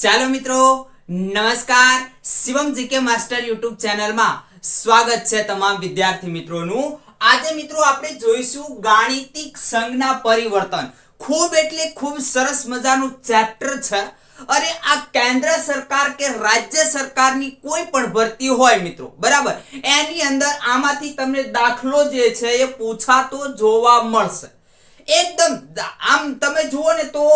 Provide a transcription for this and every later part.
ચાલો મિત્રો, નમસ્કાર. શિવમ જીકે માસ્ટર યુટ્યુબ ચેનલમાં સ્વાગત છે તમામ વિદ્યાર્થી મિત્રોનું. આજે મિત્રો આપણે જોઈશું ગાણિતિક સંજ્ઞા પરિવર્તન. ખૂબ એટલે ખૂબ સરસ મજાનું ચેપ્ટર છે. અરે આ કેન્દ્ર સરકાર કે રાજ્ય સરકારની કોઈ પણ ભરતી હોય મિત્રો, બરાબર, એની અંદર આમાંથી તમને દાખલો જે છે એ પૂછાતો જોવા મળશે. એકદમ આમ તમે જુઓ ને તો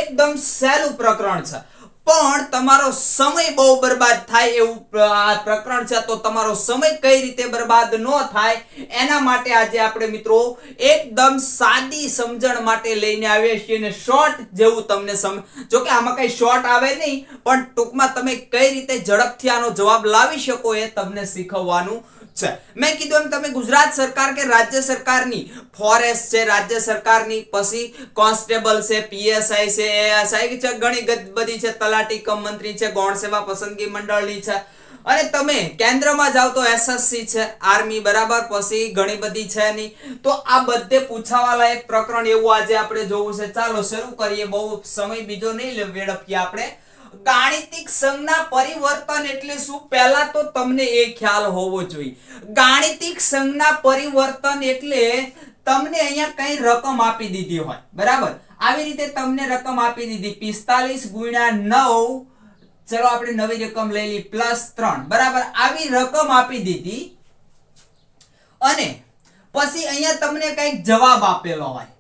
એકદમ સહેલું પ્રકરણ છે, પણ તમારો સમય બહુ બરબાદ થાય એવું આ પ્રકરણ છે. તો તમારો સમય કઈ રીતે બરબાદ ન થાય એના માટે આજે આપણે મિત્રો એકદમ સાદી સમજણ માટે લઈને આવીએ છીએ અને શોર્ટ જેવું તમને જો કે આમાં કઈ શોર્ટ આવે નહીં, પણ ટૂંકમાં તમે કઈ રીતે ઝડપથી આનો જવાબ લાવી શકો એ તમને શીખવવાનું છે. મેં કીધું એમ તમે ગુજરાત સરકાર કે રાજ્ય સરકારની ફોરેસ્ટ છે, રાજ્ય સરકારની, પછી કોન્સ્ટેબલ છે, પીએસઆઈ છે, એએસઆઈ છે, ઘણી બધી છે, તલાટી કમ મંત્રી છે, ગૌણ સેવા પસંદગી મંડળની છે, અને તમે કેન્દ્રમાં જાવ તો એસએસસી છે, આર્મી, બરાબર, પછી ઘણી બધી છે નહીં. તો આ બધે પૂછાવાલા એક પ્રકરણ એવું આજે આપણે જોવું છે. ચાલો શરૂ કરીએ, બહુ સમય બીજો નહીં વેડફીએ આપણે. ગાણિતિક સંજ્ઞા પરિવર્તન એટલે શું, પહેલા તો તમને એ ખ્યાલ હોવો જોઈએ. ગાણિતિક સંજ્ઞા પરિવર્તન એટલે તમને અહીંયા કઈ રકમ આપી દીધી હોય, બરાબર, આવી રીતે તમને રકમ આપી દીધી 45 ગુણ્યા 9, ચલો આપણે નવી રકમ લઈ લી, +3, બરાબર, આવી રકમ આપી દીધી અને પછી અહીંયા તમને કઈક જવાબ આપેલો હોય.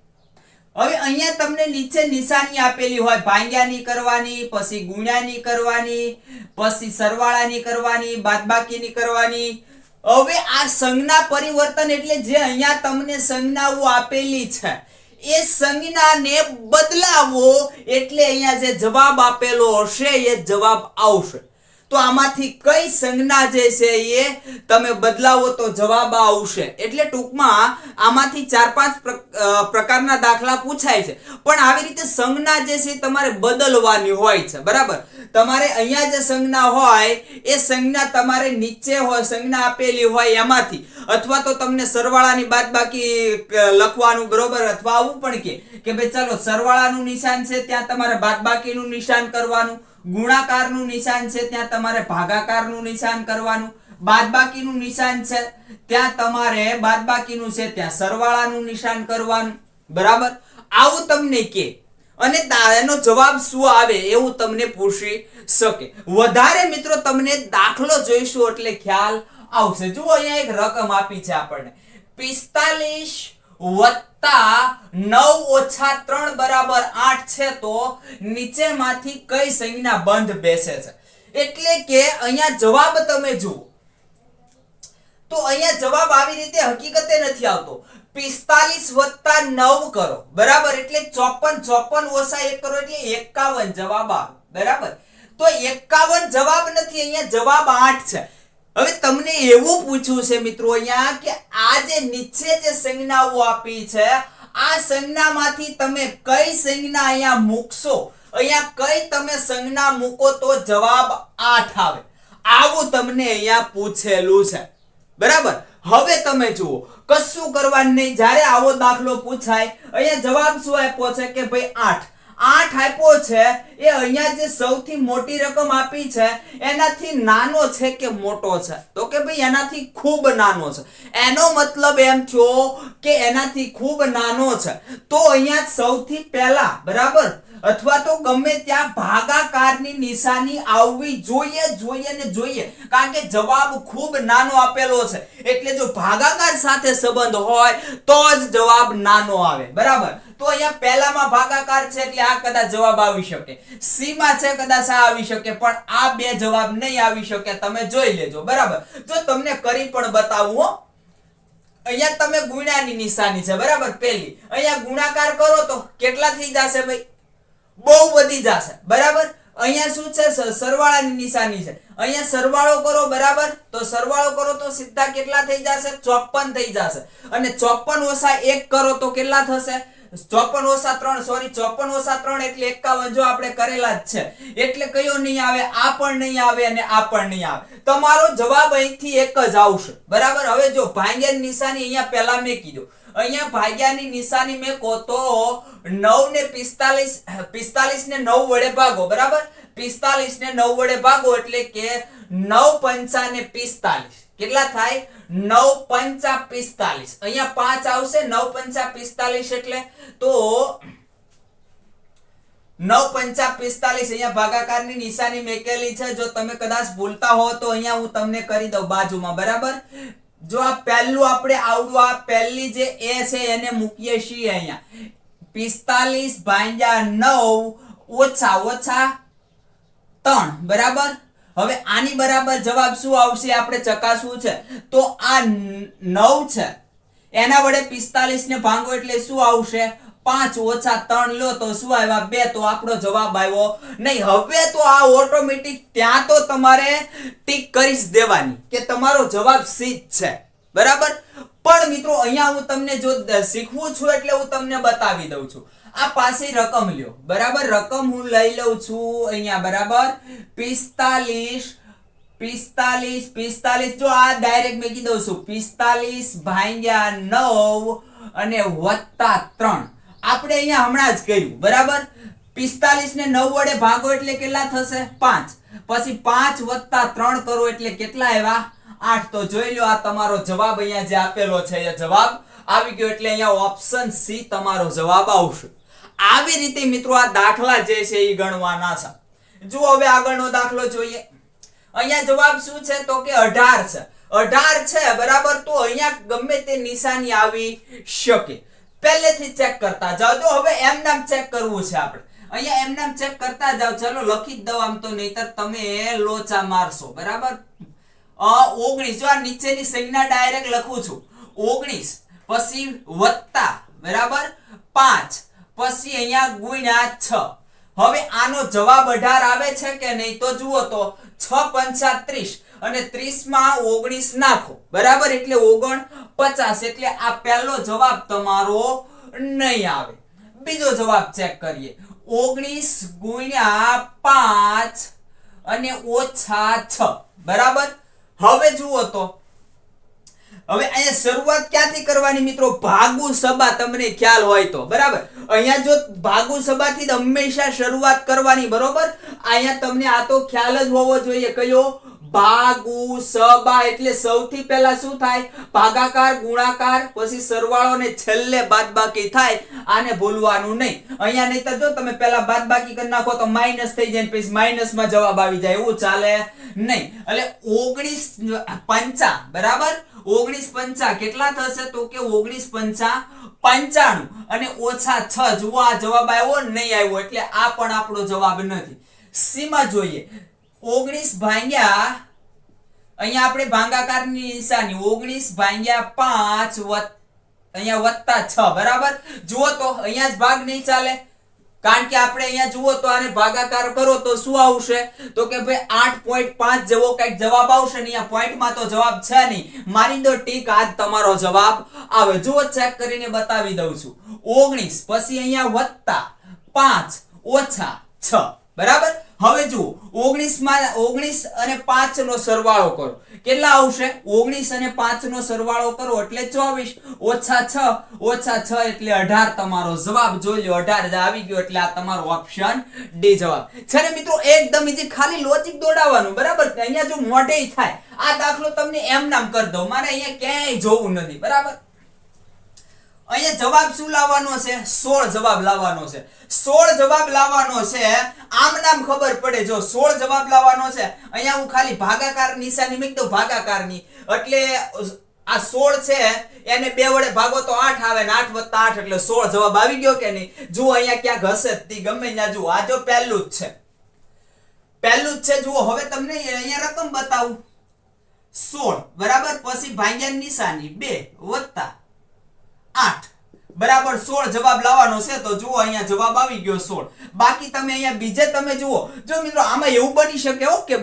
હવે અહીંયા તમને નીચે નિશાની આપેલી હોય, ભાગ્યાની કરવાની, પછી ગુણ્યાની કરવાની, પછી સરવાળાની કરવાની, બાદબાકીની કરવાની. હવે આ સંજ્ઞા પરિવર્તન એટલે જે અહીંયા તમને સંજ્ઞાઓ આપેલી છે એ સંજ્ઞાને બદલાવો એટલે અહીંયા જે જવાબ આપેલો હશે એ જવાબ આવશે. તો આમાંથી કઈ સંજ્ઞા જે છે એ તમે બદલાવો તો જવાબ આવશે. એટલે ટૂંકમાં આમાંથી 4-5 પ્રકારના દાખલા પૂછાય છે, પણ આવી રીતે સંજ્ઞા જે છે તમારે બદલવાની હોય છે, બરાબર. તમારે અહીંયા જે સંજ્ઞા હોય એ સંજ્ઞા તમારે નીચે હોય, સંજ્ઞા આપેલી હોય એમાંથી, અથવા તો તમને સરવાળાની બાદબાકી લખવાનું, બરોબર, અથવા આવું પણ કે ભાઈ ચાલો સરવાળાનું નિશાન છે ત્યાં તમારે બાદબાકીનું નિશાન કરવાનું, ગુણાકારનું નિશાન છે ત્યાં તમારે ભાગાકારનું નિશાન કરવાનું, બાદબાકીનું નિશાન છે ત્યાં તમારે બાદબાકીનું છે ત્યાં સરવાળાનું નિશાન કરવાનું, બરાબર. આવું તમને કે અને એનો જવાબ શું આવે એવું તમને પૂછી શકે. વધારે મિત્રો તમને દાખલો જોઈશું એટલે ખ્યાલ આવશે. જુઓ અહીંયા એક રકમ આપી છે આપણને, 45 વત્તા 9 ઓછા 3 બરાબર 8 છે. તો નીચેમાંથી કઈ સંજ્ઞા બંધ બેસે છે, એટલે કે અહીંયા જવાબ તમે જુઓ તો અહીંયા જવાબ આવી રીતે હકીકતે નથી આવતો. 45 વત્તા 9 કરો, બરાબર, એટલે 54 ઓછા 1 કરો એટલે 51 જવાબ આવે, બરાબર. તો 51 જવાબ નથી, અહીંયા જવાબ 8 છે. હવે તમને એવું પૂછ્યું છે મિત્રો અહીંયા કે આ જે નીચે જે સંજ્ઞાઓ આપી છે આ સંજ્ઞામાંથી તમે કઈ સંજ્ઞા અહીંયા મૂકશો, અહીંયા કઈ તમે સંજ્ઞા મૂકો તો જવાબ 8 આવે. આવું તમને અહીંયા પૂછેલું છે, બરાબર. હવે તમે જુઓ, કશું કરવાનું નહીં. જ્યારે આવો દાખલો પૂછાય અહીંયા જવાબ શું આપ્યો છે કે ભાઈ 8 આપ્યો છે. એ અહીંયા જે સૌથી મોટી રકમ આપી છે એનાથી નાનો છે કે મોટો છે, તો કે ભાઈ એનાથી ખૂબ નાનો છે. એનો મતલબ એમ થયો કે એનાથી ખૂબ નાનો છે. તો અહીંયા સૌથી પહેલા, બરાબર, અથવા તો ગમે ત્યાં ભાગાકારની નિશાની આવવી જોઈએ, કારણ કે જવાબ ખૂબ નાનો આપેલો છે. એટલે જો ભાગાકાર સાથે સંબંધ હોય તો જ જવાબ નાનો આવે, બરાબર. તો અહીંયા પહેલામાં ભાગાકાર છે એટલે આ કદાચ જવાબ આવી શકે, સી માં છે કદાચ આ આવી શકે, પણ આ બે જવાબ નહીં આવી શકે. તમે જોઈ લેજો, બરાબર. જો તમને કરી પણ બતાવું, અહીંયા તમે ગુણ્યાની નિશાની છે, બરાબર, પહેલી. અહીંયા ગુણાકાર કરો તો કેટલા થઈ જશે ભાઈ, બહુ વધી જશે, બરાબર. અહીંયા શું છે, સરવાળાની નિશાની છે, અહીંયા સરવાળો કરો, બરાબર, તો સરવાળો કરો તો સીધા કેટલા થઈ જશે, 54 થઈ જશે. અને 54 ઓછા 1 કરો તો કેટલા થશે, 54 ઓછા 3 સોરી 54 ઓછા 3 એટલે 51 જો આપણે કરેલા જ છે એટલે કયો નહીં આવે, આ પણ નહીં આવે અને આ પણ નહીં આવે. તમારો જવાબ અહીંથી એક જ આવશે. બરાબર. હવે જો ભાગ્યાની નિશાની અહીંયા પહેલા મેં કીધું, અહીંયા ભાગ્યાની નિશાની મેં કહો તો 9 ને 45 ને 9 વડે ભાગો. બરાબર. 45 ને 9 વડે ભાગો એટલે કે 9 પંચા ને 45 કેટલા થાય? 9 પંચા 45. અહીંયા 5 આવશે. 9 પંચા 45 એટલે તો 9 પંચા 45. અહીંયા ભાગાકારની નિશાની મેકેલી છે. જો તમે કદાચ ભૂલતા હો તો અહીંયા હું તમને કરી દઉં બાજુમાં. બરાબર. જો આ પહેલું આપણે આવડું આ પહેલી જે એ છે એને મૂકીએ છીએ અહીંયા 45 ભાગ્યા 9 ઓછા 3. બરાબર. હવે આની બરાબર જવાબ શું આવશે આપણે ચકાસવું છે. તો આ 9 છે એના વડે 45 ને ભાગો એટલે શું આવશે? 5 ઓછા 3 લો તો શું આવ્યા? 2. તો આપણો જવાબ આવ્યો નહીં. હવે તો આ ઓટોમેટિક ત્યાં તો તમારે ટીક કરી જ દેવાની કે તમારો જવાબ સી જ છે. બરાબર. પણ મિત્રો અહીંયા હું તમને જો શીખવું છું એટલે હું તમને બતાવી દઉં છું. આ પાસે રકમ લ્યો. બરાબર. રકમ હું લઈ લઉં છું અહીંયા. બરાબર. 45 જો આ ડાયરેક્ટ મેં કીધું છું 45 ભાગ્યા 9 અને વત્તા 3 આપણે અહીંયા હમણાં જ કર્યું. બરાબર. 45 ને 9 વડે ભાગો એટલે કેટલા થશે? 5. પછી 5 વત્તા 3 કરો એટલે કેટલા આવ્યા? 8. તો જોઈ લો આ તમારો જવાબ અહીંયા જે આપેલો છે એ જવાબ આવી ગયો એટલે અહીંયા ઓપ્શન સી તમારો જવાબ આવશે. આવી રીતે મિત્રો આ દાખલા જે છે એ ગણવાના છે. જુઓ હવે આગળનો દાખલો જોઈએ. અહીંયા જવાબ શું છે તો કે 18 છે. 18 છે. બરાબર. તો અહીંયા ગમે તે નિશાની આવી શકે. પહેલેથી ચેક કરતા જાઓ. જો હવે એમ નામ ચેક કરવું છે આપણે. અહીંયા એમ નામ ચેક કરતા જાઓ. ચલો લખી જ દઉં આમ તો, નહીતર તમે લોચા મારશો. બરાબર. 19 જો આ નીચેની સંજ્ઞા ડાયરેક્ટ લખું છું. 19 પછી વત્તા. બરાબર. 5 પછી અહીંયા ગુણ્યા 6. હવે આનો જવાબ 18 આવે છે કે નહીં? તો જુઓ તો 6 પંચા 30 અને 30 માં 19 નાખો. બરાબર. એટલે 49 એટલે આ પહેલો જવાબ તમારો નહીં આવે. બીજો જવાબ ચેક કરીએ. 19 ગુણ્યા 5 અને ઓછા 6. બરાબર. હવે જુઓ તો હવે અહીંયા શરૂઆત ક્યાંથી કરવાની મિત્રો? ભાગુ સબા તમને ખ્યાલ હોય તો. બરાબર. અહીંયા જો ભાગુ સબાથી હંમેશા શરૂઆત કરવાની. બરોબર. અહીંયા તમને આ તો ખ્યાલ જ હોવો જોઈએ. કયો? ભાગુ સબા એટલે સૌથી પહેલા શું થાય? ભાગાકાર ગુણાકાર પછી સરવાળો ને છેલ્લે બાદબાકી થાય. આને ભૂલવાનું નહીં. અહીંયા નહીતર જો તમે પહેલા બાદબાકી કરી નાખો તો માઈનસ થઈ જાય પછી માઈનસમાં જવાબ આવી જાય. એવું ચાલે નહીં. એટલે 19 પંચા. બરાબર. 19 પંચા કેટલા થશે? તો કે 19 પંચા 95 અને ઓછા 6. જુઓ આ જવાબ આવ્યો નહીં આવ્યો એટલે આ પણ આપણો જવાબ નથી. સીમાં જોઈએ. 19 ભાગ્યા અહીંયા આપણે ભાગાકારની નિશાની 19 ભાગ્યા 5 અહીંયા વત્તા 6. બરાબર. જુઓ તો અહીંયા જ ભાગ નહીં ચાલે કારણ કે આપણે અહીંયા જુઓ તો આને ભાગાકાર કરો તો શું આવશે? તો કે ભાઈ 8.5 જેવો કંઈક જવાબ આવશે ને અહીંયા પોઈન્ટમાં તો જવાબ છે નહીં. મારી દો ટીક. આ જ તમારો જવાબ આવે. જુઓ ચેક કરીને બતાવી દઉં છું. 19 પછી અહીંયા વત્તા 5 ઓછા 6. બરાબર. હવે જુઓ 19 અને 5 નો સરવાળો કરો. કેટલા આવશે? 19 અને 5 નો સરવાળો કરો એટલે 24 ઓછા 6 એટલે 18 તમારો જવાબ. જોઈ લો 18 આવી ગયો એટલે આ તમારો ઓપ્શન ડી જવાબ છે ને મિત્રો. એકદમ ઈઝી. ખાલી લોજિક દોડાવવાનું. બરાબર. અહીંયા જો મોઢે થાય આ દાખલો તમને એમ નામ કરી દઉં. મારે અહીંયા ક્યાંય જોવું નથી. બરાબર. અહીંયા જવાબ શું લાવવાનો છે? 16 જવાબ લાવવાનો છે. 16 જવાબ લાવવાનો છે. આમ નામ ખબર પડે. જો 16 જવાબ લાવવાનો છે. અહીંયા હું ખાલી ભાગાકાર નિશાની મૂકી દઉં. ભાગાકારની એટલે આ 16 છે એને 2 વડે ભાગો તો 8 આવે ને 8 વત્તા 8 એટલે 16 જવાબ આવી ગયો કે નહીં? જુઓ અહીંયા ક્યાંક હશે તી ગમે ત્યાં જુઓ. આ જો પહેલું જ છે. જુઓ હવે તમને અહીંયા રકમ બતાવું. 16. બરાબર. પછી ભાગ્યાની નિશાની 2 વત્તા 8. બરાબર. 16 જવાબ લાવવાનો છે તો જુઓ અહીંયા જવાબ આવી ગયો 16. બાકી તમે અહીંયા બીજે તમે જુઓ. જો મિત્રો આમાં એવું બની શકે હો કે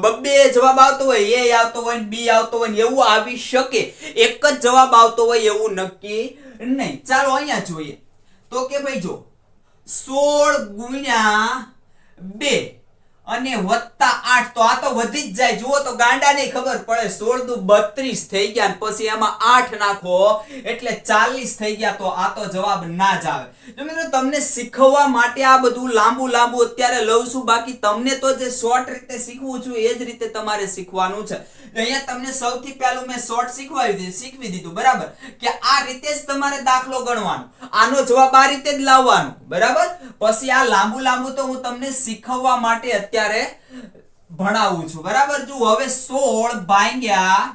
બબ્બે જવાબ આવતો હોય, એ આવતો હોય, બી આવતો હોય, એવું આવી શકે. એક જ જવાબ આવતો હોય એવું નક્કી નહીં. ચાલો અહીંયા જોઈએ. તો કે ભાઈ જો 16 ગુણ્યા 2 અને વત્તા 8 તો આ તો વધી જ જાય. જુઓ તો ગાંડાને ખબર પડે 16 દુ 32 થઈ ગયા અને પછી એમાં 8 નાખો એટલે 40 થઈ ગયા. તો આ તો જવાબ ના જ આવે. તો મિત્રો તમને શીખવવા માટે આ બધું લાંબુ અત્યારે લઉં છું, બાકી તમને તો જે શોર્ટ રીતે શીખવું છું એ જ રીતે તમારે શીખવાનું છે. અહીંયા તમને સૌથી પહેલું મેં શોર્ટ શીખવી દીધું બરાબર, કે આ રીતે જ તમારે દાખલો ગણવાનો, આનો જવાબ આ રીતે જ લાવવાનો બરાબર. પછી આ લાંબુ તો હું તમને શીખવવા માટે અત્યારે ભણાવું છું બરાબર. જો હવે 16 ભાગ્યા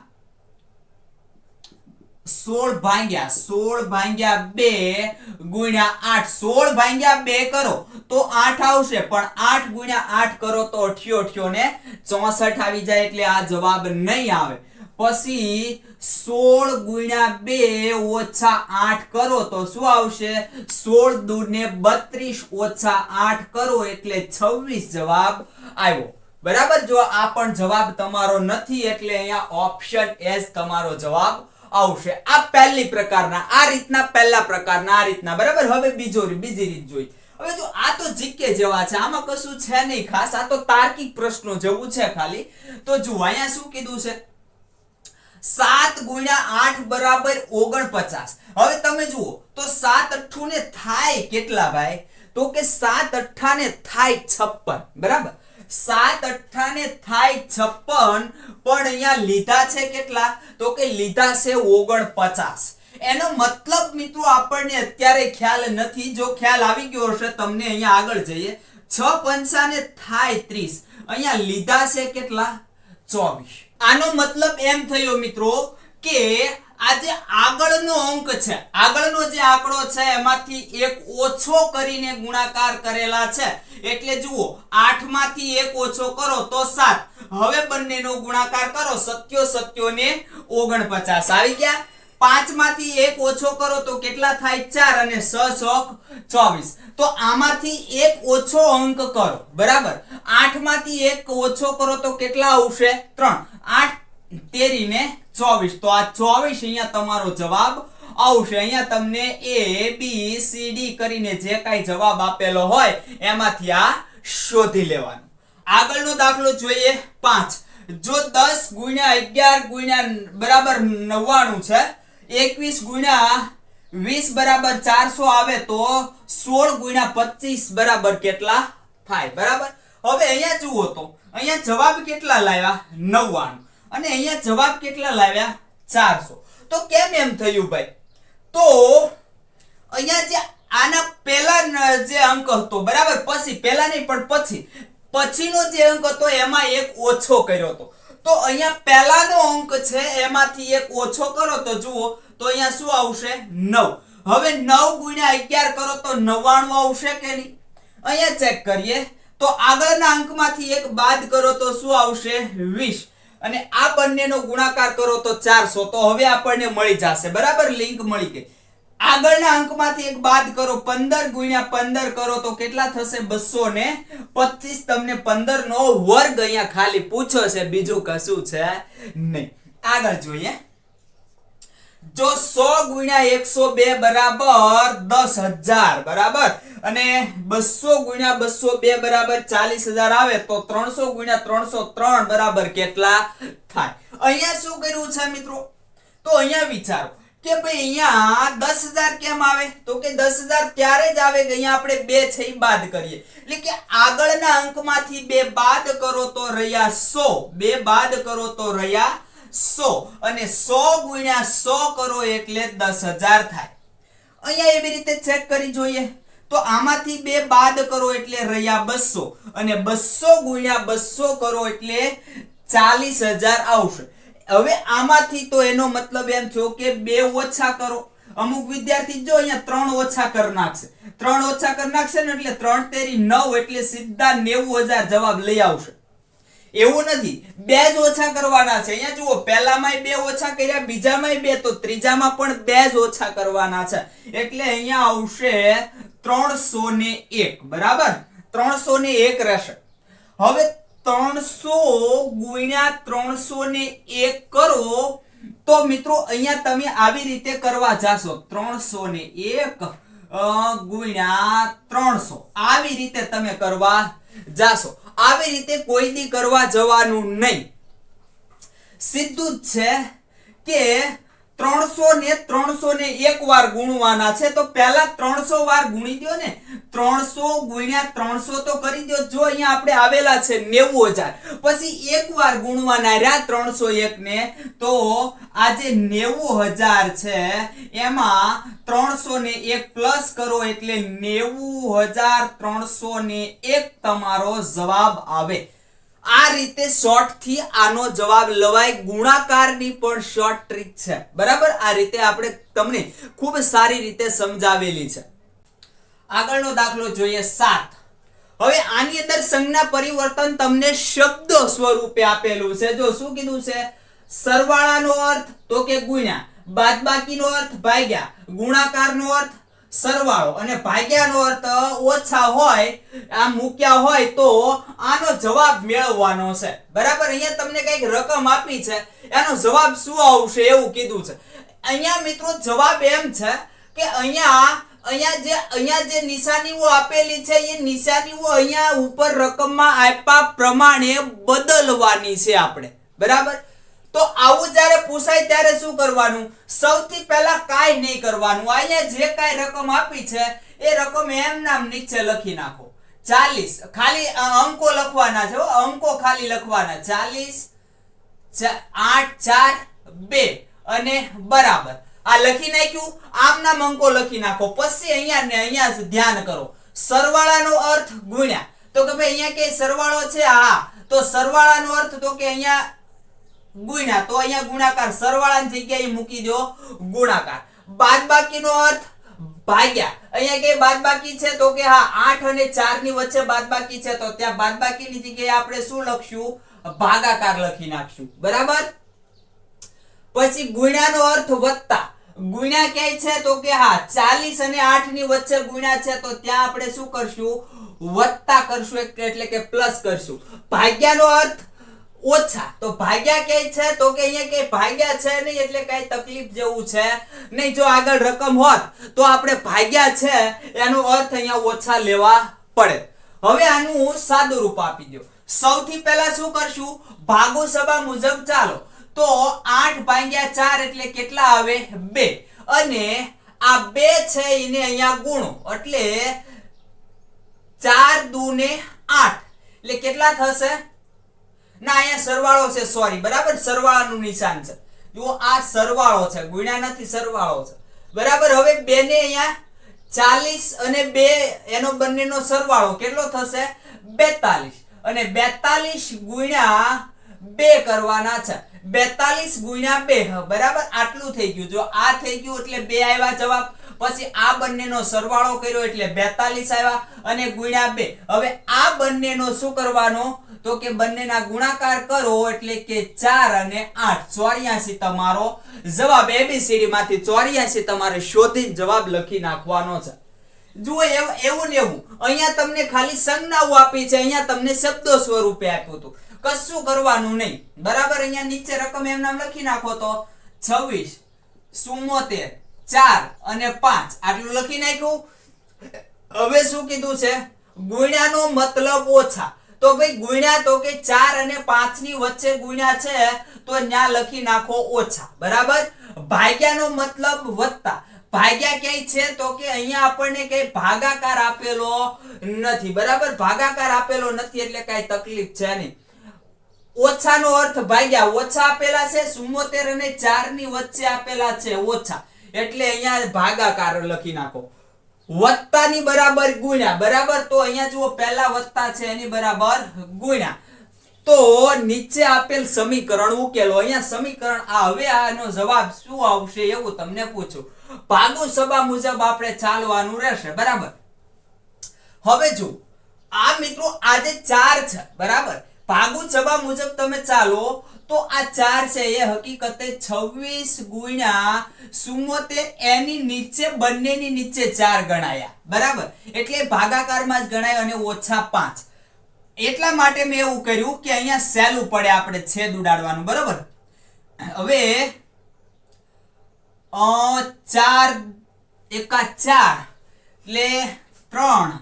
2 ગુણ્યા 8, 16 ભાગ્યા 2 કરો તો 8 આવશે, પણ 8 ગુણ્યા 8 કરો તો 88 ને 64 આવી જાય, એટલે આ જવાબ નહીં આવે. પછી 16 ગુણ્યા 2 ઓછા 8 કરો તો શું આવશે? 16 દુ ને 32 ઓછા 8 કરો એટલે 26 જવાબ આવ્યો બરાબર. જો આ પણ જવાબ તમારો નથી એટલે અહીંયા ઓપ્શન એસ તમારો જવાબ આવશે. આ પહેલી પ્રકારના, આ રીતના પહેલા પ્રકારના, આ રીતના બરાબર. હવે બીજી રીત જોઈ. હવે જો આ તો જીકે જેવા છે, આમાં કશું છે નહીં ખાસ, આ તો તાર્કિક પ્રશ્નો જેવું છે ખાલી. તો જો અહીંયા શું કીધું છે? 7 ગુણ્યા 8 બરાબર 49. હવે તમે જુઓ તો 7 8 ને થાય કેટલા ભાઈ? તો કે 7 8 ને થાય 56 બરાબર. 7 8 ને થાય 56, પણ અહીંયા લીધા છે કેટલા? તો કે લીધા છે 49. એનો મતલબ મિત્રો આપણને અત્યારે ખ્યાલ નથી. જો ખ્યાલ આવી ગયો હશે તમને, અહીંયા આગળ જઈએ. 6 પંચા ને થાય 30, અહીંયા લીધા છે કેટલા? 24. આનો મતલબ એમ થયો મિત્રો કે આ જે આગળનો અંક છે, આગળનો જે આંકડો છે એમાંથી એક ઓછો કરીને ગુણાકાર કરેલા છે. એટલે જુઓ 8 માંથી 1 ઓછો કરો તો 7. હવે બંનેનો ગુણાકાર કરો, 7 ને 49 આવી ગયા. 5 માંથી 1 ઓછો કરો તો કેટલા થાય? 4 અને 6 24. તો આમાંથી એક ઓછો અંક કરો બરાબર. 8 માંથી 1 ઓછો કરો તો કેટલા આવશે? 3. 8 13 ને 24, તો આ 24 અહીંયા તમારો જવાબ આવશે. અહીંયા તમને A B C D કરીને જે કાંઈ જવાબ આપેલો હોય એમાંથી આ શોધી લેવાનું. આગળનો દાખલો જોઈએ 5. જો 10 ગુણ્યા 11 ગુણ્યા બરાબર 99 છે, 21 ગુણ્યા 20 બરાબર 400 આવે, તો 16 ગુણ્યા 25 બરાબર કેટલા થાય બરાબર. હવે અહીંયા જુઓ તો અહીંયા જવાબ કેટલા લાવ્યા? 99, અને અહીંયા જવાબ કેટલા લાવ્યા? 400. તો કેમ એમ થયું ભાઈ? તો અહીંયા જે આના પહેલા જે અંક હતો બરાબર, પછી પહેલા નહીં પણ પછીનો જે અંક હતો એમાં એક ઓછો કર્યો હતો. તો અહીંયા પહેલાનો અંક છે એમાંથી એક ઓછો કરો તો જુઓ તો અહીંયા શું આવશે? 9. હવે 9 ગુણ્યા 11 કરો તો 99 આવશે કે નહીં? અહીંયા ચેક કરીએ તો આગળના અંકમાંથી એક બાદ કરો તો શું આવશે? 20. અને આ બંનેનો ગુણાકાર કરો તો 400. તો હવે આપણને મળી જશે બરાબર, લિંક મળી ગઈ. આગળના અંકમાંથી એક બાદ કરો, 15 ગુણ્યા 15 કરો તો કેટલા થશે? 225. તમને 15 નો વર્ગ અહીંયા ખાલી પૂછો છે, બીજું કશું છે નહીં. આગળ જોઈએ. જો 100 ગુણ્યા 102 બરાબર 10,000 બરાબર, અને 200 ગુણ્યા 202 બરાબર 40,000 આવે, તો 300 ગુણ્યા 303 બરાબર કેટલા થાય? અહીંયા શું કર્યું છે મિત્રો? તો અહીંયા વિચારો કે ભાઈ અહીંયા 10,000 કેમ આવે? તો કે 10,000 ત્યારે જ આવે કે અહીંયા આપણે 2 છે એ બાદ કરીએ, એટલે કે આગળના અંકમાંથી 2 બાદ કરો તો રહ્યા 100, 2 બાદ કરો તો રહ્યા 100, અને 100 ગુણ્યા 100 કરો એટલે 10,000 થાય. અહીંયા એવી રીતે ચેક કરી જોઈએ તો આમાંથી 2 બાદ કરો એટલે રહ્યા 200, અને 200 ગુણ્યા 200 કરો એટલે 40,000 આવશે. હવે આમાંથી તો એનો મતલબ એમ થયો કે 2 ઓછા કરો. અમુક વિદ્યાર્થી જો અહીંયા 3 ઓછા કરી નાખશે, 3 ઓછા કરી નાખશે ને એટલે 3 તેરી 9 એટલે સીધા 90,000 જવાબ લઈ આવશે. એવું નથી, 2 જ ઓછા કરવાના છે. અહીંયા જુઓ પહેલામાંય 2 ઓછા કર્યા, બીજામાંય 2, તો ત્રીજામાં પણ 2 જ ઓછા કરવાના છે, એટલે અહીંયા આવશે 301 બરાબર. 301 રહેશે. હવે 300 ગુણ્યા 301 કરો તો મિત્રો અહીંયા તમે આવી રીતે કરવા જાશો. 301 ગુણ્યા 300 આવી રીતે તમે કરવા જાશો. આવી રીતે કોઈ દી કરવા જવાનું નહીં. સીધું જ છે કે 300 ને એક વાર ગુણવાના છે. તો પહેલા 300 વાર ગુણી દો ને. 300 ગુણ્યા 300 તો કરી દો. જો અહીંયા આપણે આવેલા છે 90000, પછી એક વાર ગુણવાના રહ્યા 301 ને. તો આ જે 90000 છે એમાં 300 ને 1 પ્લસ કરો એટલે 90301 તમારો જવાબ આવે. આ રીતે શોર્ટ થી આનો જવાબ લવાય. ગુણાકારની પણ શોર્ટ ટ્રીક છે, બરાબર. આ રીતે આપણે તમને ખૂબ સારી રીતે સમજાવેલી છે. આગળનો દાખલો જોઈએ 7. હવે આની અંદર સંજ્ઞા પરિવર્તન તમને શબ્દો સ્વરૂપે આપેલું છે. જો શું કીધું છે? સરવાળાનો અર્થ તો કે ગુણ્યા, બાદબાકીનો અર્થ ભાગ્યા, ગુણાકારનો અર્થ સરવાળો અને ભાગ્યાનો અર્થ ઓછા હોય, આ મૂક્યા હોય તો આનો જવાબ મેળવવાનો છે, બરાબર. અહીંયા તમને કઈક રકમ આપી છે, એનો જવાબ શું આવશે એવું કીધું છે. અહીંયા મિત્રો જવાબ એમ છે કે અહીંયા જે નિશાનીઓ આપેલી છે એ નિશાનીઓ અહીંયા ઉપર રકમમાં આપ્યા પ્રમાણે બદલવાની છે આપણે, બરાબર. તો આવું જ્યારે પૂછાય ત્યારે શું કરવાનું? સૌથી પહેલા કાઈ નહીં કરવાનું. અહીંયા જે કાઈ રકમ આપી છે એ રકમ એમ નામ નીચે લખી નાખો. 40 ખાલી અંકો લખવાના છે, અંકો ખાલી લખવાના. 40 8 4 2 અને બરાબર. આ લખી નાખ્યું. આમ નામ અંકો લખી નાખો. પછી અહીંયા ને અહીંયા ધ્યાન કરો. સરવાળાનો અર્થ ગુણ્યા. તો કે ભાઈ અહીંયા કે સરવાળો છે, હા, તો સરવાળાનો અર્થ તો કે અહીંયા ગુણ્યા, તો અહીંયા ગુણાકાર. સરવાળાની જગ્યાએ મૂકી દો ગુણાકાર. બાદબાકીનો અર્થ ભાગ્યા. અહીંયા કે બાદબાકી છે તો કે હા 8 અને 4 ની વચ્ચે બાદબાકી છે, તો ત્યાં બાદબાકીની જગ્યાએ આપણે શું લખશું? ભાગાકાર લખી નાખશું, બરાબર. પછી ગુણ્યાનો અર્થ વત્તા. ગુણ્યા ક્યાંય છે તો કે હા 40 અને 8 ની વચ્ચે ગુણ્યા છે, તો ત્યાં આપણે શું કરશું? વત્તા કરશું, એટલે કે પ્લસ કરશું. ભાગ્યાનો અર્થ ઓછા. તો ભાગ્યા ક્યાંય છે તો કે અહીંયા કે ભાગ્યા છે નહીં, એટલે કઈ તકલીફ જેવું છે નહીં. જો આગળ રકમ હોત તો આપણે ભાગ્યા છે એનો અર્થ અહીંયા ઓછા લેવા પડે. હવે આનું સાદું રૂપ આપી દો. સૌથી પહેલા શું કરશું? ભાગો સભા મુજબ ચાલો. તો 8 ભાગ્યા 4 એટલે કેટલા આવે? 2. અને આ 2 છે એને અહીંયા ગુણો એટલે 4 દુ ને 8 એટલે કેટલા થશે? ના, અહીંયા સરવાળો છે, સોરી, બરાબર. સરવાળાનું નિશાન છે. જો આ સરવાળો છે, ગુણ્યા નથી, સરવાળો છે, બરાબર. હવે 2 ને અહીંયા 40 અને 2 એનો બંનેનો સરવાળો કેટલો થશે? 42. અને 42 ગુણ્યા 2 કરવાના છે. 42 ગુણ્યા 2, બરાબર. આટલું થઈ ગયું. જો આ થઈ ગયું એટલે 2 આવ્યા જવાબ. પછી આ બંનેનો સરવાળો કર્યો એટલે 42 આવ્યા અને ગુણ્યા 2. હવે આ બંનેનો શું કરવાનો? તો કે બંનેના ગુણાકાર કરો એટલે કે 4 અને 8 84 તમારો જવાબ. એબીસીડી માંથી 84 તમારે શોધીને જવાબ લખી નાખવાનો છે. જુઓ એવું ને એવું અહીંયા તમને ખાલી સંજ્ઞાઓ આપી છે, અહીંયા તમને શબ્દો સ્વરૂપે આપ્યું હતું. કશું કરવાનું નહીં, બરાબર. અહીંયા નીચે રકમ એમ નામ લખી નાખો તો 26 74 4 અને 5 આટલું લખી નાખ્યું. હવે શું કીધું છે? ગુણ્યાનો મતલબ ઓછા. તો ભાઈ ગુણ્યા તો કે 4 અને 5 ની વચ્ચે ગુણ્યા છે તો ન્યા લખી નાખો ઓછા, બરાબર. ભાગ્યાનો મતલબ વત્તા. ભાગ્યા ક્યાંય છે તો કે અહીંયા આપણને કઈ ભાગાકાર આપેલો નથી, બરાબર. ભાગાકાર આપેલો નથી એટલે કઈ તકલીફ છે નહીં. ઓછાનો અર્થ ભાગ્યા. ઓછા આપેલા છે 74 અને 4 ની વચ્ચે આપેલા છે ઓછા, એટલે અહીંયા ભાગાકાર લખી નાખો. વત્તાની બરાબર ગુણ્યા, બરાબર. તો અહીંયા જુઓ પહેલા વત્તા છે એની બરાબર ગુણ્યા. તો નીચે આપેલ સમીકરણ ઉકેલો. અહીંયા સમીકરણ આ. હવે આનો જવાબ શું આવશે એવું તમને પૂછું. ભાગુ સભા મુજબ આપણે ચાલવાનું રહેશે, બરાબર. હવે જો આ મિત્રો આ જે 4 છે, બરાબર, ભાગુ સભા મુજબ તમે ચાલો તો આ 4 છે એ હકીકતે 26 ગુણ્યા 74 એની નીચે બંનેની નીચે 4 ગણાયા, બરાબર. એટલે ભાગાકારમાં જ ગણાય અને ઓછા 5. એટલા માટે મેં એવું કર્યું કે અહીંયા સહેલું પડે આપણે છેદ ઉડાડવાનું, બરાબર. હવે 4 એકા 4 એટલે 3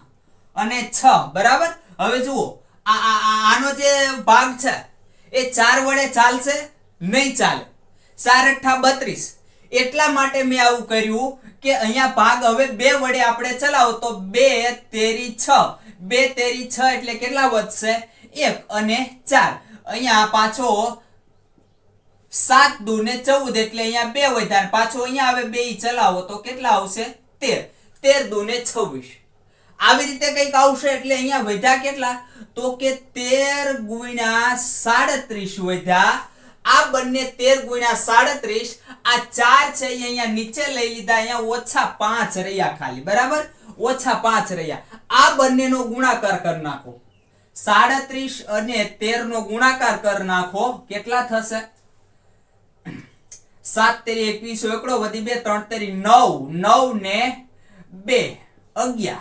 અને 6 બરાબર. હવે જુઓ આનો જે ભાગ છે એ 4 વડે ચાલશે નહીં ચાલે. 4 અઠ્ઠા 32. એટલા માટે મેં આવું કર્યું કે અહીંયા ભાગ હવે 2 વડે આપણે ચલાવો તો 2 તેરી 6. 2 તેરી 6 એટલે કેટલા વધશે? 1 અને 4. અહીંયા પાછો 7 દુ ને 14 એટલે અહીંયા 2 વધ્યા. પાછો અહીંયા હવે 2 ચલાવો તો કેટલા આવશે? 13. 13 દુ ને 26. આવી રીતે કંઈક આવશે. એટલે અહીંયા વધ્યા કેટલા? તો કે 13 ગુણ્યા 37 વધ્યા. આ બંને 13 ગુણ્યા 37. આ 4 છે અહીંયા નીચે લઈ લીધા. અહીંયા -5 રહ્યા ખાલી બરાબર. -5 રહ્યા. આ બંનેનો ગુણાકાર કરી નાખો. 37 અને 13 નો ગુણાકાર કરી નાખો. કેટલા થશે? 7 તેરી 21 એકડો વધી 2 3 તેરી 9. 9 ને 2 11.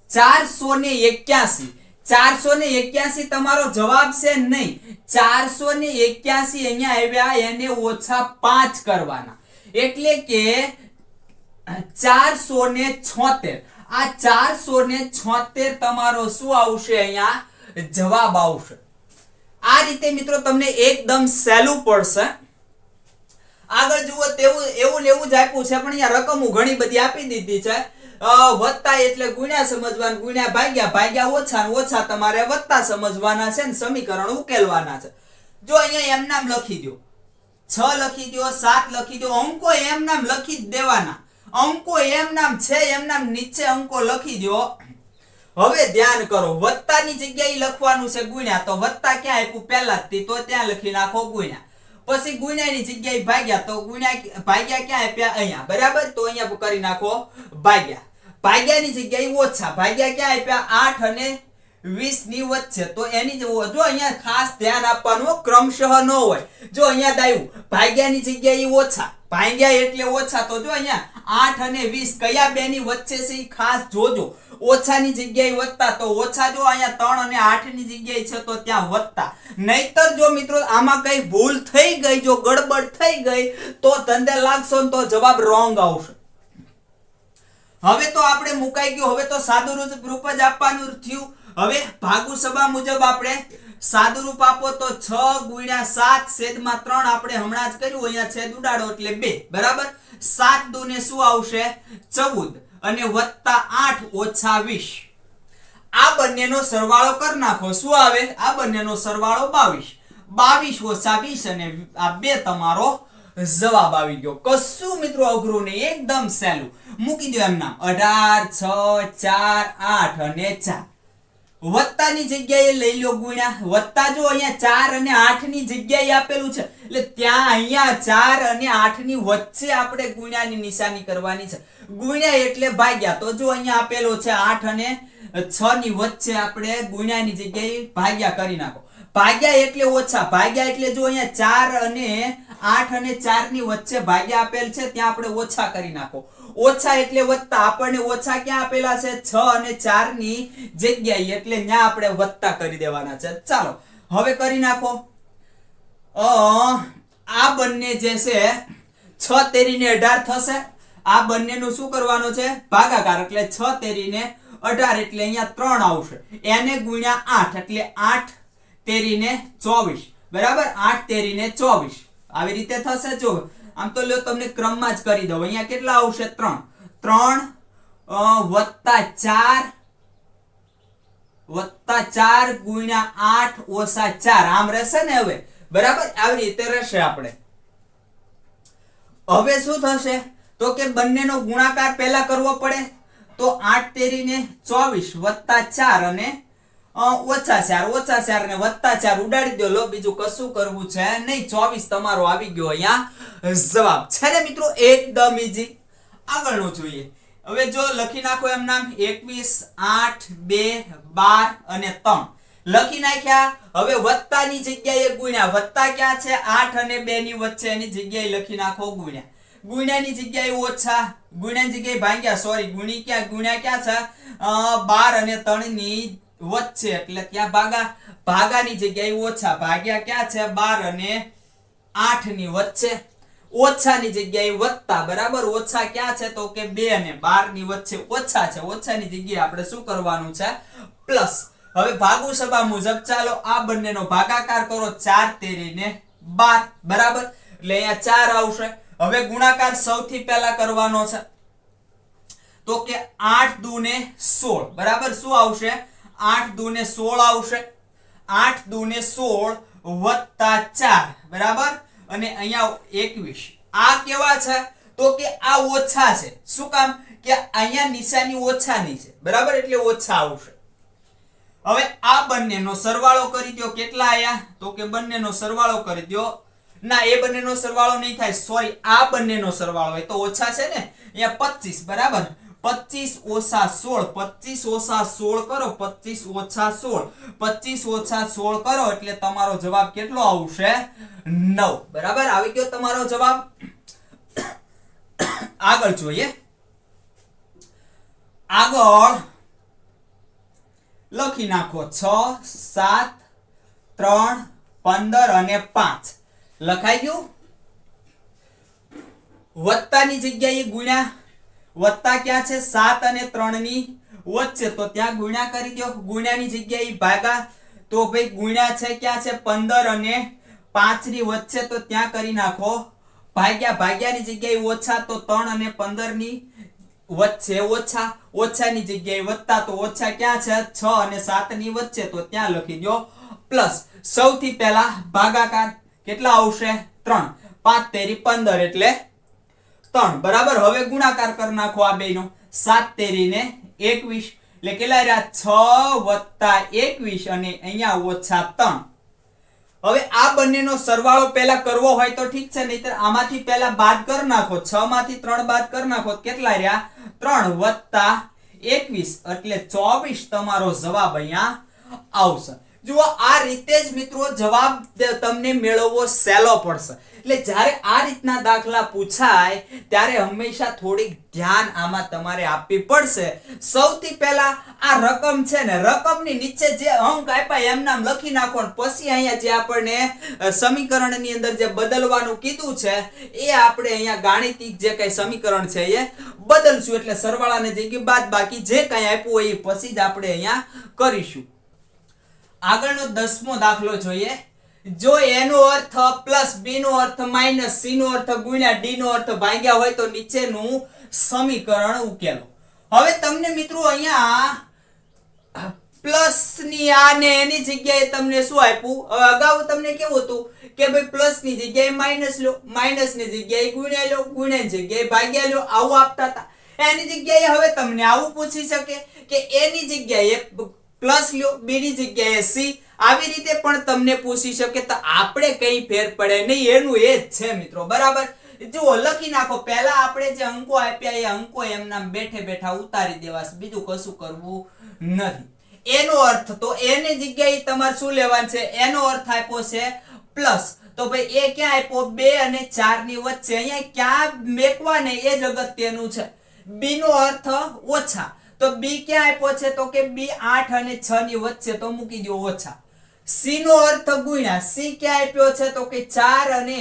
481. 481 તમારો જવાબ છે નહીં. 481 અહીંયા આવ્યા એને -5 કરવાના એટલે કે 476. આ 476 તમારો શું આવશે? અહીંયા જવાબ આવશે. આ રીતે મિત્રો તમને એકદમ સહેલું પડશે. આગળ જુઓ તેવું એવું જ આપ્યું છે પણ અહીંયા રકમો ઘણી બધી આપી દીધી છે. વત્તા એટલે ગુણ્યા સમજવાનું, ગુણ્યા ભાગ્યા ઓછા ને ઓછા તમારે વત્તા સમજવાના છે ને સમીકરણ ઉકેલવાના છે. જો અહીંયા એમ નામ લખી દો, 6 લખી દો, 7 લખી દો. અંકો એમ નામ લખી જ દેવાના. અંકો એમ નામ છે એમ નામ નીચે અંકો લખી દો. હવે ધ્યાન કરો, વત્તાની જગ્યાએ લખવાનું છે ગુણ્યા. તો વત્તા ક્યાં આપ્યું? પહેલા જ તો ત્યાં લખી નાખો ગુણ્યા. પછી ગુણ્યાની જગ્યાએ ભાગ્યા. તો ભાગ્યા ક્યાં આપ્યા? અહીંયા બરાબર. તો અહીંયા કરી નાખો ભાગ્યા. ભાગ્યાની જગ્યાએ ઓછા. ભાગ્યા ક્યાં આપ્યા? 8 અને 20 ની વચ્ચે. તો એની જો અહીંયા ખાસ ધ્યાન આપવાનું, ક્રમશઃ ન હોય. જો અહીંયા દાયું ભાગ્યાની જગ્યાએ ઓછા, ભાગ્યા એટલે ઓછા. તો જો અહીંયા 8 અને 20 કયા બે ની વચ્ચે છે એ ખાસ જોજો. ઓછાની જગ્યાએ વત્તા તો ઓછા. જો અહીંયા 3 અને 8 ની જગ્યાએ છે તો ત્યાં વત્તા. નહીતર જો મિત્રો આમાં કઈ ભૂલ થઈ ગઈ, જો ગડબડ થઈ ગઈ તો ધંધે લાગશો તો જવાબ રોંગ આવશે. હવે તો આપણે મુકાઈ ગયું. હવે તો સાદું રૂપ જ આપવાનું થયું. હવે ભાગુ સભા મુજબ આપણે સાદું રૂપ આપો તો 6 ગુણ્યા 7 છેદમાં 3 આપણે હમણાં જ કર્યું. અહીંયા છેદ ઉડાડો એટલે 2 બરાબર. 7 દુ ને શું આવશે? 14 અને વત્તા 8 ઓછા 20. આ બંનેનો સરવાળો કરી નાખો. શું આવે? આ બંનેનો સરવાળો 22. 22 ઓછા 20 અને આ 2 તમારો જવાબ આવી ગયો. કશું મિત્રો અઘરું નહીં, એકદમ સહેલું. મૂકી દો એમ નામ 18 6 4 8 અને 4. વત્તાની જગ્યાએ લઈ લો ગુણ્યા. વત્તા જો અહીંયા 4 અને 8 ની જગ્યાએ આપેલું છે એટલે ત્યાં અહીંયા 4 અને 8 ની વચ્ચે આપણે ગુણ્યાની નિશાની કરવાની છે. ગુણ્યા એટલે ભાગ્યા. તો જો અહીંયા આપેલો છે 8 અને 6 ની વચ્ચે આપણે ગુણ્યાની જગ્યાએ ભાગ્યા કરી નાખો. ભાગ્યા એટલે ઓછા. ભાગ્યા એટલે જો અહીંયા 4 અને 8 અને 4 ની વચ્ચે ભાગ્યા આપેલ છે ત્યાં આપણે ઓછા કરી નાખો. ઓછા એટલે વત્તા. આપણને ઓછા ક્યાં આપેલા છે? 6 અને 4 ની જગ્યાએ એટલે ત્યાં આપણે વત્તા કરી દેવાના છે. ચાલો હવે કરી નાખો. આ બંને જે છે 6 તેરીને 18 થશે. આ બંનેનું શું કરવાનું છે? ભાગાકાર. એટલે 6 તેરીને 18 એટલે અહીંયા 3 આવશે. એને ગુણ્યા 8 એટલે 8 તેરીને 24 બરાબર. 8 તેરીને 24 આવી રીતે થશે. જો આમ તો લ્યો તમને ક્રમમાં જ કરી દઉં. અહીંયા કેટલા આવશે? 3 વત્તા 4 ગુણ્યા 8 ઓછા 4 આમ રહેશે ને હવે બરાબર. આવી રીતે રહેશે. આપણે હવે શું થશે? તો કે બંનેનો ગુણાકાર પહેલા કરવો પડે. તો 8 તેરીને 24 વત્તા 4 અને ઓછા 4 ને વત્તા 4 ઉડાડી દો. લો બીજું કશું કરવું છે નહીં. 24 તમારો આવી ગયો અહીંયા જવાબ છે ને મિત્રો. એકદમ ઈઝી. આગળનું જોઈએ. હવે જો લખી નાખો એમ નામ 21 8 2 12 અને 3 લખી નાખ્યા. હવે વત્તાની જગ્યાએ ગુણ્યા. વત્તા ક્યાં છે? 8 અને 2 ની વચ્ચે એની જગ્યાએ લખી નાખો ગુણ્યા. ગુણ્યાની જગ્યાએ ઓછા. ગુણ્યાની જગ્યાએ ભાગ્યા. સોરી ગુણ્યા ક્યાં છે? 12 અને 3 ની વચ્ચે એટલે ત્યાં ભાગાની જગ્યાએ ઓછા. ભાગ્યા ક્યાં છે? 12 અને 8 ની વચ્ચે. ઓછાની જગ્યાએ વત્તા, બરાબર. ઓછા ક્યાં છે તો કે 2 અને 12 ની વચ્ચે ઓછા છે. ઓછાની જગ્યાએ આપણે શું કરવાનું છે? પ્લસ. હવે ભાગુ સભા મુજબ ચાલો આ બંનેનો ભાગાકાર કરો. 4 તેરી ને 12, બરાબર. એટલે અહીંયા 4 આવશે. હવે ગુણાકાર સૌથી પહેલા કરવાનો છે તો કે 8 દુ ને 16, બરાબર. શું આવશે? 8 દુ ને 16 આવશે. 8 દુ ને 16 વત્તા 4, બરાબર. અને અહીંયા 21. આ કેવા છે તો કે આ ઓછા છે. શું કામ? કે અહીંયા નિશાની ઓછાની છે, બરાબર. એટલે ઓછા આવશે. હવે આ બંનેનો સરવાળો કરી દો. કેટલા આયા તો કે બંનેનો સરવાળો કરી દો. ના, એ બંનેનો સરવાળો નહીં થાય, સોરી. આ બંનેનો સરવાળો હોય તો ઓછા છે ને. અહીંયા 25, બરાબર. 25 ઓછા 16, 25 ઓછા 16 કરો. 25 ઓછા 16, 25 ઓછા 16 કરો એટલે તમારો જવાબ કેટલો આવશે? 9, બરાબર. આવી ગયો તમારો જવાબ. આગળ જોઈએ. આગળ લખી નાખો 6, 7, 3, 15 અને 5. લખાઈ ગયું? વત્તાની જગ્યાએ ગુણ્યા. વત્તા ક્યાં છે? 7 અને 3 ની વચ્ચે, તો ત્યાં ગુણ્યા કરી દો. ગુણ્યાની જગ્યાએ ભાગા, તો ભાઈ ગુણ્યા છે ક્યાં છે? 15 અને 5 ની વચ્ચે, તો ત્યાં કરી નાખો ભાગ્યા. ભાગ્યાની જગ્યાએ ઓછા, તો 3 અને 15 ની વચ્ચે ઓછા. ઓછાની જગ્યાએ વત્તા, તો ઓછા ક્યાં છે? 6 અને 7 ની વચ્ચે, તો ત્યાં લખી દો પ્લસ. સૌથી પહેલા ભાગાકાર કેટલા આવશે? 3. 5 તેરી 15 એટલે 3, બરાબર. હવે ગુણાકાર કરી નાખો આ બેનો. 7 તેરી ને 21 એટલે કેટલા રહ્યા? 6 વત્તા 21 અને અહીંયા ઓછા 3. હવે આ બંનેનો સરવાળો પહેલા કરવો હોય તો ઠીક છે, નહીતર આમાંથી પહેલા બાદ કરી નાખો. 6 માંથી 3 બાદ કરી નાખો. કેટલા રહ્યા? 3 વત્તા 21 એટલે 24 તમારો જવાબ અહીંયા આવશે. જુઓ, આ રીતે જ મિત્રો જવાબ તમને મેળવવો સહેલો પડશે. એટલે જ્યારે આ રીતના દાખલા પૂછાય ત્યારે હંમેશા થોડીક ધ્યાન આમાં તમારે આપવી પડશે. સૌથી પહેલા આ રકમ છે ને, રકમની નીચે જે અંક આપ્યા એમ નામ લખી નાખો. પછી અહીંયા જે આપણને સમીકરણની અંદર જે બદલવાનું કીધું છે એ આપણે અહીંયા ગાણિતિક જે કઈ સમીકરણ છે એ બદલશું. એટલે સરવાળાને જગ્યાએ બાદ બાકી જે કઈ આપ્યું હોય એ પછી જ આપણે અહીંયા કરીશું. આગળનો 10મો દાખલો જોઈએ. જો a નો અર્થ પ્લસ, b નો અર્થ માઈનસ, c નો અર્થ ગુણ્યા, d નો અર્થ ભાગ્યા હોય તો નીચેનું સમીકરણ ઉકેલો. હવે તમને મિત્રો અહીંયા પ્લસ ની આ ને એની જગ્યાએ તમને શું આપ્યું? અગાઉ તમને કેવું હતું કે ભાઈ પ્લસ ની જગ્યાએ માઈનસ લો, માઈનસ ની જગ્યાએ ગુણ્યા લો, ગુણ્યા ની જગ્યાએ ભાગ્યા લો, આવું આપતા હતા. એની જગ્યાએ હવે તમને આવું પૂછી શકે કે a ની જગ્યાએ પ્લસ લ્યો, b ની જગ્યાએ c. આવી રીતે પણ તમને પૂછી શકે. તો આપણે કઈ ફેર પડે નહીં, એનું એ જ છે મિત્રો, બરાબર. જુઓ, લખી નાખો. પહેલા આપણે જે અંકો આપ્યા એ અંકો એમના બેઠે બેઠા ઉતારી દેવા, બીજું કશું કરવું નથી. એનો અર્થ, તો એ ની જગ્યાએ તમારે શું લેવાનું છે? એનો અર્થ આપ્યો છે પ્લસ, તો ભાઈ એ ક્યાં આપ્યો? 2 અને 4 ની વચ્ચે. અહીંયા ક્યાં મેકવાને એ જ અગત્યનું છે. b નો અર્થ ઓછા, તો b ક્યાં આપ્યો છે? તો કે b 8 અને 6 ની વચ્ચે, તો મૂકી દો ઓછા. c નો અર્થ ગુણ્યા, c ક્યાં આપ્યો છે? તો કે 4 અને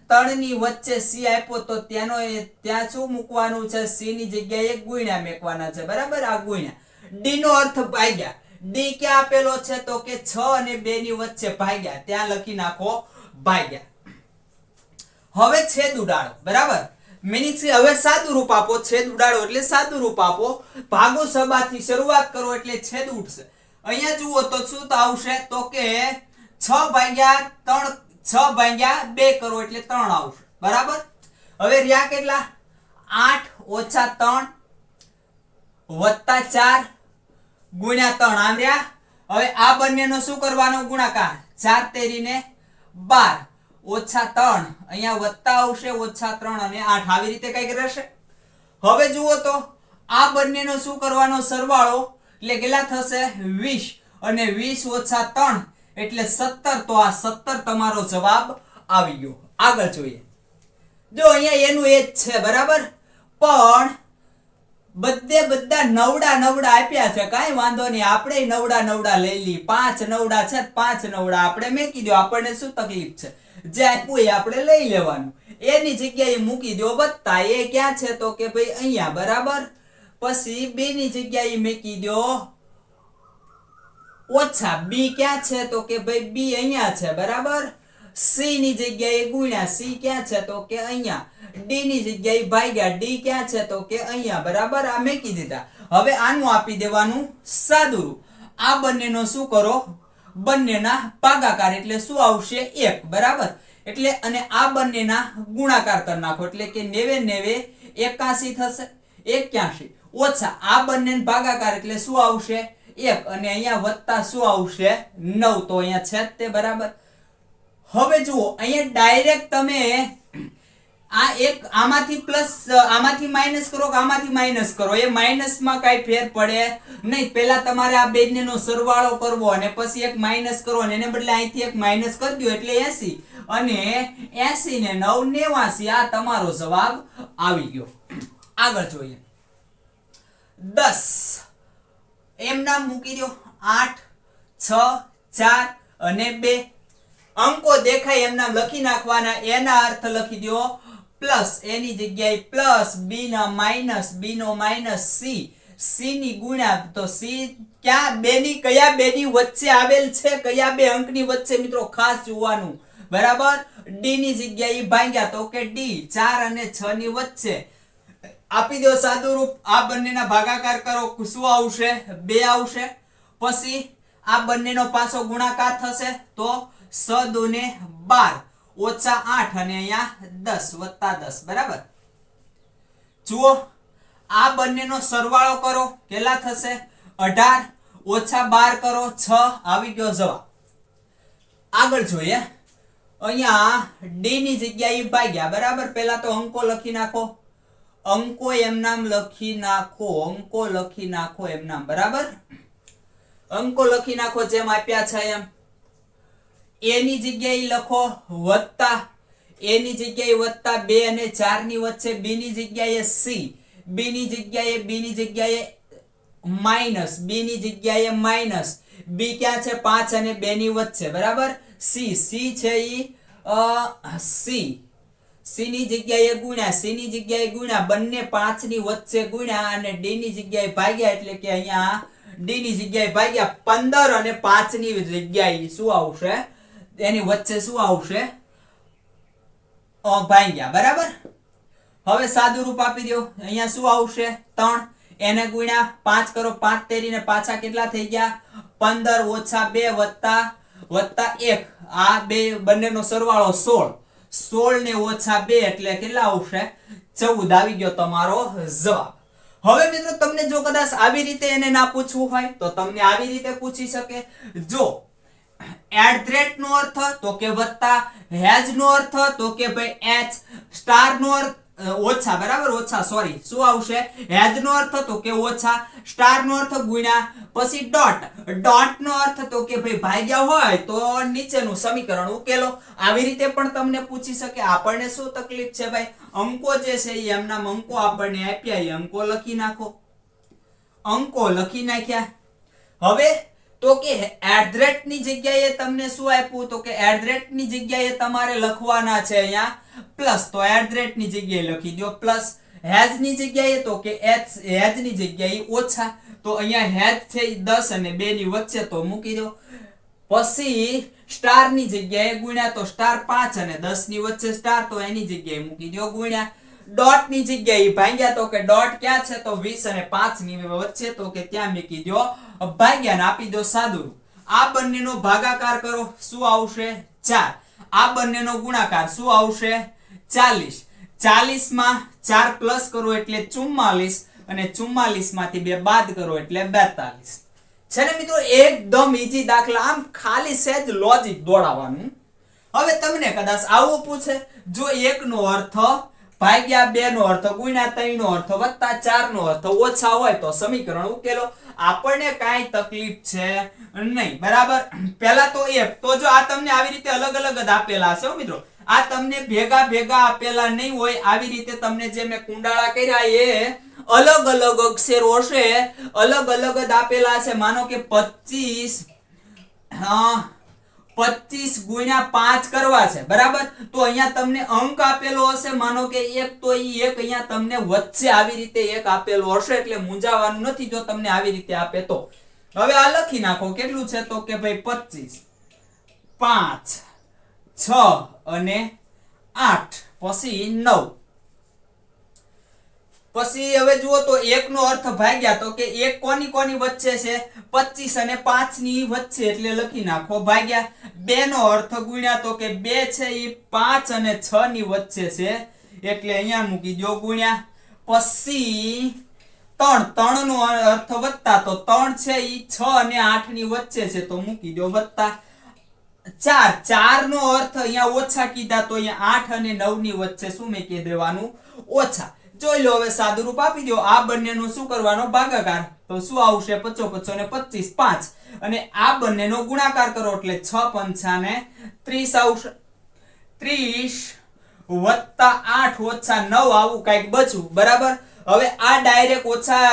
3 ની વચ્ચે c આપ્યો, તો ત્યાં શું મૂકવાનું છે? c ની જગ્યાએ ગુણ્યા મેકવાના છે, બરાબર. આ ગુણ્યા. d નો અર્થ ભાગ્યા. d ક્યાં આપેલો છે? તો કે 6 અને 2 ની વચ્ચે ભાગ્યા, ત્યાં લખી નાખો ભાગ્યા. હવે છેદ ઉડાડો, બરાબર. મીનિંગ હવે સાદું રૂપ આપો. છેદ ઉડાડો એટલે સાદું રૂપ આપો. ભાગો સબાથી શરૂઆત કરો એટલે છેદ ઉડશે. અહીંયા જુઓ તો શું આવશે? તો કે 6 ભાગ્યા 3, 6 ભાગ્યા 2 કરો એટલે 3 આવશે, બરાબર. હવે રહ્યા કેટલા? 8 ઓછા 3 વત્તા 4 ગુણ્યા 3, આમ રહ્યા. હવે આ બંનેનો શું કરવાનો? ગુણાકાર. 4 તેરી ને 12 ઓછા 3, અહીંયા વત્તા આવશે, ઓછા 3 અને 8. આવી રીતે કઈક રહેશે. હવે જુઓ તો આ બંનેનો શું કરવાનો? સરવાળો. એટલે કેટલા થશે? 20 અને 20 ઓછા 3 એટલે 17. તો આ 17 તમારો જવાબ આવી ગયો. આગળ જોઈએ. જો અહીંયા એનું એ જ છે, બરાબર. પણ બધા નવડા આપ્યા છે, કાંઈ વાંધો નહીં. આપણે નવડા લઈ લઈએ. 5 નવડા છે, 5 નવડા આપણે મેકી દો. આપણને શું તકલીફ છે? જે આપ્યું એ આપણે લઈ લેવાનું. એની જગ્યાએ મૂકી દો વત્તા, એ ક્યાં છે તો કે ભાઈ અહીંયા, બરાબર. પછી b ની જગ્યાએ મૂકી દો ઓછા, b ક્યાં છે તો કે ભાઈ b અહીંયા છે, બરાબર. c ની જગ્યાએ ગુણ્યા, c ક્યાં છે તો કે અહીંયા. d ની જગ્યાએ ભાગ્યા, d ક્યાં છે તો કે અહીંયા, બરાબર. આ મૂકી દીધા. હવે આનું આપી દેવાનું સાદુરૂપ. આ બંનેનો શું કરો, બંનેના ભાગાકાર, એટલે શું આવશે 1, બરાબર. એટલે અને આ બંનેના ગુણાકાર કરી નાખો, એટલે કે 90 81 થશે, 81 ઓછા આ બંને ભાગાકાર એટલે શું આવશે 1, અને અહીંયા વત્તા શું આવશે 9, તો અહીંયા છે જ તે, બરાબર. હવે જુઓ અહીંયા ડાયરેક્ટ તમે આ એક આમાંથી પ્લસ આમાંથી માઈનસ કરો કે આમાંથી માઈનસ કરો, એ માઈનસ માં કઈ ફેર પડે નહીં. પહેલા તમારે આ બેયનો સરવાળો કરવો અને પછી એક માઈનસ કરો, અને એને બદલે અહીંથી એક માઈનસ કરી દો એટલે 80, અને 80 ને 9 89, આ તમારો જવાબ આવી ગયો. આગળ જોઈએ 10, એમ નામ મૂકી દો 8 6 4 અને 2. અંકો દેખાય એમ નામ લખી નાખવાના, એના અર્થ લખી દો પ્લસ, એની જગ્યાએ પ્લસ, b ના માઈનસ, b નો માઈનસ c, c ની ગુણ્યા, તો c ક્યાં કયા બે ની વચ્ચે આવેલ છે, કયા બે અંકની વચ્ચે, મિત્રો ખાસ જોવાનું, બરાબર. d ની જગ્યાએ ભાગ્યા, તો કે d 4 અને 6 ની વચ્ચે. આપી દો સાદુરૂપ. આ બંનેના ભાગાકાર કરો, શું આવશે 2 આવશે. પછી આ બંનેનો પાછો ગુણાકાર થશે, તો 6 2 ને 12 ઓછા 8, અને અહીંયા 10 વત્તા 10, બરાબર. જુઓ આ બંનેનો સરવાળો કરો, કેટલા થશે 18 ઓછા 12 કરો 6, આવી ગયો જવાબ. આગળ જોઈએ અહીંયા d ની જગ્યાએ ભાગ્યા, બરાબર. પહેલા તો અંકો લખી નાખો, અંકો એમ નામ લખી નાખો, અંકો લખી નાખો એમ નામ, બરાબર. અંકો લખી નાખો જેમ આપ્યા છે એમ. a ની જગ્યાએ લખો વત્તા, a ની જગ્યાએ વત્તા 2 અને 4 ની વચ્ચે, b ની જગ્યાએ c, b ની જગ્યાએ માઈનસ, b ની જગ્યાએ માઈનસ, b ક્યાં છે 5 અને 2 ની વચ્ચે, બરાબર. c છે ઈ c ની જગ્યાએ ગુણ્યા, c ની જગ્યાએ ગુણ્યા, બંને 5 ની વચ્ચે ગુણ્યા, અને d ની જગ્યાએ ભાગ્યા, એટલે કે અહીંયા d ની જગ્યાએ ભાગ્યા 15 અને 5 ની જગ્યાએ શું આવશે, એની વચ્ચે શું આવશે ભાગ્યા, બરાબર. હવે સાદુરૂપ આપી દો, અહીંયા શું આવશે 3, એને ગુણ્યા 5 કરો, 5 તેરીને પાછા કેટલા થઈ ગયા 15 ઓછા 2 વત્તા 1, આ બે બંનેનો સરવાળો 16 ને ઓછા 2 એટલે કેટલા આવશે 14, આવી ગયો તમારો જવાબ. હવે મિત્રો તમને જો કદાચ આવી રીતે એને ના પૂછવું હોય તો તમને આવી રીતે પૂછી શકે. જો @ નો અર્થ તો કે વત્તા, હેજ નો અર્થ તો કે ભાઈ h, સ્ટાર નો અર્થ ઓછા, બરાબર. ઓછા સોરી શું આવશે, હેજ નો અર્થ તો કે ઓછા, સ્ટાર નો અર્થ ગુણ્યા, પછી ડોટ નો અર્થ તો કે ભાઈ ભાગ્યા હોય તો નીચેનું સમીકરણ ઉકેલો. આવી રીતે પણ તમને પૂછી શકે. આપણને શું તકલીફ છે ભાઈ, અંકો જે છે એમના અંકો આપણને આપ્યા, એ અંકો લખી નાખો. અંકો લખી નાખ્યા. હવે તો કે @ ની જગ્યાએ તમને શું આપ્યું, તો કે @ ની જગ્યાએ તમારે લખવાના છે અહીંયા પ્લસ, તો @ ની જગ્યાએ લખી દો પ્લસ. હેજ ની જગ્યાએ તો કે હેજ ની જગ્યાએ ઓછા, તો અહીંયા હેજ છે 10 અને 2 ની વચ્ચે, તો મૂકી દો. પછી સ્ટાર ની જગ્યાએ ગુણ્યા, તો સ્ટાર 5 અને 10 ની વચ્ચે સ્ટાર, તો એની જગ્યાએ મૂકી દો ગુણ્યા. ડોટ ની જગ્યાએ ભાગ્યા, તો કે ડોટ ક્યાં છે તો 20 અને 5 ની વચ્ચે, તો કે ત્યાં મૂકી દો ભાગ્યા, ને આપી દો સાદુરૂપ. આ બંનેનો ભાગાકાર કરો, શું આવશે 4. આ બંનેનો ગુણાકાર શું આવશે 40. 40 માં 4 પ્લસ કરો એટલે 44, અને 44 માંથી 2 બાદ કરો એટલે 42. છે ને મિત્રો, એકદમ ઈઝી દાખલા, આમ ખાલી સહેજ લોજિક દોડાવવાનું. હવે તમને કદાચ આવું પૂછે, જો 1 નો અર્થ ભાગ્યા 2 નો અર્થ ગુણ્યા 3 નો અર્થ વત્તા 4 નો અર્થ ઓછા હોય તો સમીકરણ ઉકેલો. આપણને કાંઈ તકલીફ છે નહીં, બરાબર. પહેલા તો તો જો આ તમને આવી રીતે અલગ અલગ જ આપેલા છે મિત્રો, આ તમને ભેગા આપેલા નહીં હોય. આવી રીતે તમને જે મેં કુંડાળા કર્યા એ અલગ અલગ અક્ષરો હશે, અલગ અલગ જ આપેલા છે. માનો કે 25 25 ગુણ્યા 5 કરવા છે, બરાબર. તો અહીંયા તમને અંક આપેલો હશે, માનો કે 1, તો ઈ 1 અહીંયા તમને વચ્ચે આવી રીતે 1 આપેલો હશે, એટલે મૂંઝાવાનું નથી જો તમને આવી રીતે આપે તો. હવે આ લખી નાખો, કેટલું છે તો કે ભાઈ 25, 5, 6 અને 8, પછી 9. પછી હવે જુઓ તો 1 નો અર્થ ભાગ્યા, તો કે 1 કોની કોની વચ્ચે છે, 25 અને 5 ની વચ્ચે, એટલે લખી નાખો ભાગ્યા. 2 નો અર્થ ગુણ્યા, તો કે 2 છે એ 5 અને 6 ની વચ્ચે છે, એટલે અહીંયા મૂકી દો ગુણ્યા. પછી 3 નો અર્થ વત્તા, તો 3 છે એ 6 અને 8 ની વચ્ચે છે, તો મૂકી દો વત્તા. 4 નો અર્થ અહીંયા ઓછા કીધા, તો અહીંયા 8 અને 9 ની વચ્ચે શું મૂકી દેવાનું, ઓછા. જોઈ લો, હવે સાદું રૂપ આપી દો. આ બંનેનો શું કરવાનો, ભાગાકાર. તો શું આવશે, 5 5 ને 25, 5. અને આ બંનેનો ગુણાકાર કરો એટલે 6 5 ને 30 આવશે. 30 વત્તા 8 ઓછા 9, આવું કઈક બચ્યું, બરાબર. હવે આ ડાયરેક્ટ ઓછા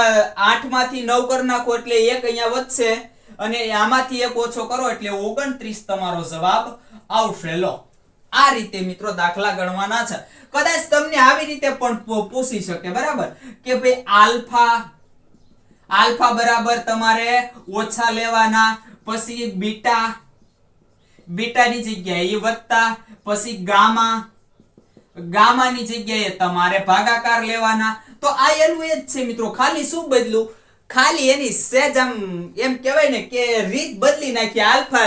8 માંથી 9 કરી નાખો એટલે 1 અહીંયા વધશે, અને આમાંથી 1 ઓછો કરો એટલે 29 તમારો જવાબ આવશે. લો, આ રીતે મિત્રો દાખલા ગણવાના છે. કદાચ તમને આવી રીતે પણ પૂછી શકે, બરાબર, કે ભાઈ આલ્ફા બરાબર તમારે ઓછા લેવાના, પછી બીટાની જગ્યાએ વત્તા, પછી ગામાની જગ્યાએ તમારે ભાગાકાર લેવાના. તો આ એનું એ જ છે મિત્રો, ખાલી શું બદલું, ખાલી એની સહેજ એમ કહેવાય ને કે રીત બદલી નાખી. આલ્ફા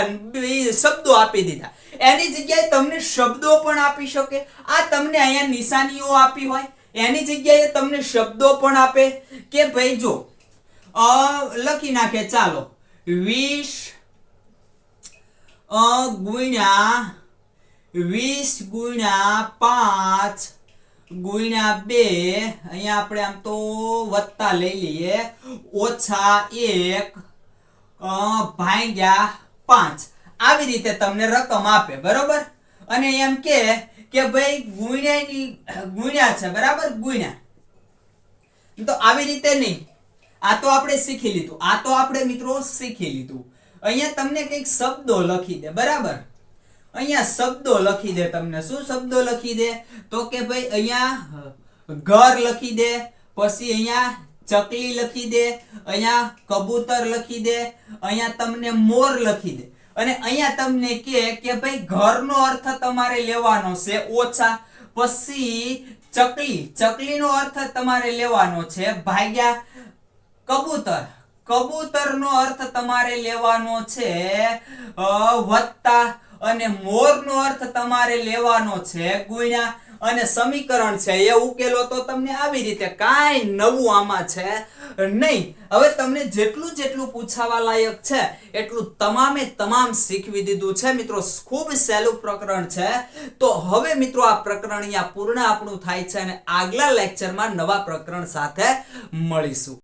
શબ્દો આપી દીધા, એની જગ્યાએ તમને શબ્દો પણ આપી શકે. આ તમને અહીંયા નિશાનીઓ આપી હોય, એની જગ્યાએ તમને શબ્દો પણ આપે, કે ભાઈ જો લખી નાખે, ચાલો 20 ગુણ્યા 5 ગુણ્યા 2, અહીંયા આપણે આમ તો વત્તા લઈ લઈએ, ઓછા 1 ભાગ્યા 5. આવી રીતે તમને રકમ આપે, બરોબર. અને એમ કે ભાઈ ગુણ્યા છે, બરાબર, ગુણ્યા. તો આવી રીતે નહીં, આ તો આપણે શીખી લીધું, અહીંયા તમને કઈક શબ્દો લખી દે, બરાબર. અહીંયા શબ્દો લખી દે તમને. શું શબ્દો લખી દે, તો કે ભાઈ અહીંયા ઘર લખી દે, પછી અહીંયા ચકલી લખી દે, અહીંયા કબૂતર લખી દે, અહીંયા તમને મોર લખી દે. અને અહીંયા તમને કે ભાઈ ઘરનો અર્થ તમારે લેવાનો છે ઓછા, પછી ચકલીનો અર્થ તમારે લેવાનો છે ભાગ્યા, કબૂતરનો અર્થ તમારે લેવાનો છે વત્તા, અને મોરનો અર્થ તમારે લેવાનો છે ગુણ્યા. અને સમીકરણ છે એ ઉકેલો તો તમને આવી રીતે. કાંઈ નવું આમાં છે નહીં. હવે તમને જેટલું પૂછાવા લાયક છે એટલું તમામ શીખવી દીધું છે મિત્રો. ખૂબ સહેલું પ્રકરણ છે. તો હવે મિત્રો આ પ્રકરણ અહીંયા પૂર્ણ આપણું થાય છે, અને આગલા લેક્ચરમાં નવા પ્રકરણ સાથે મળીશું.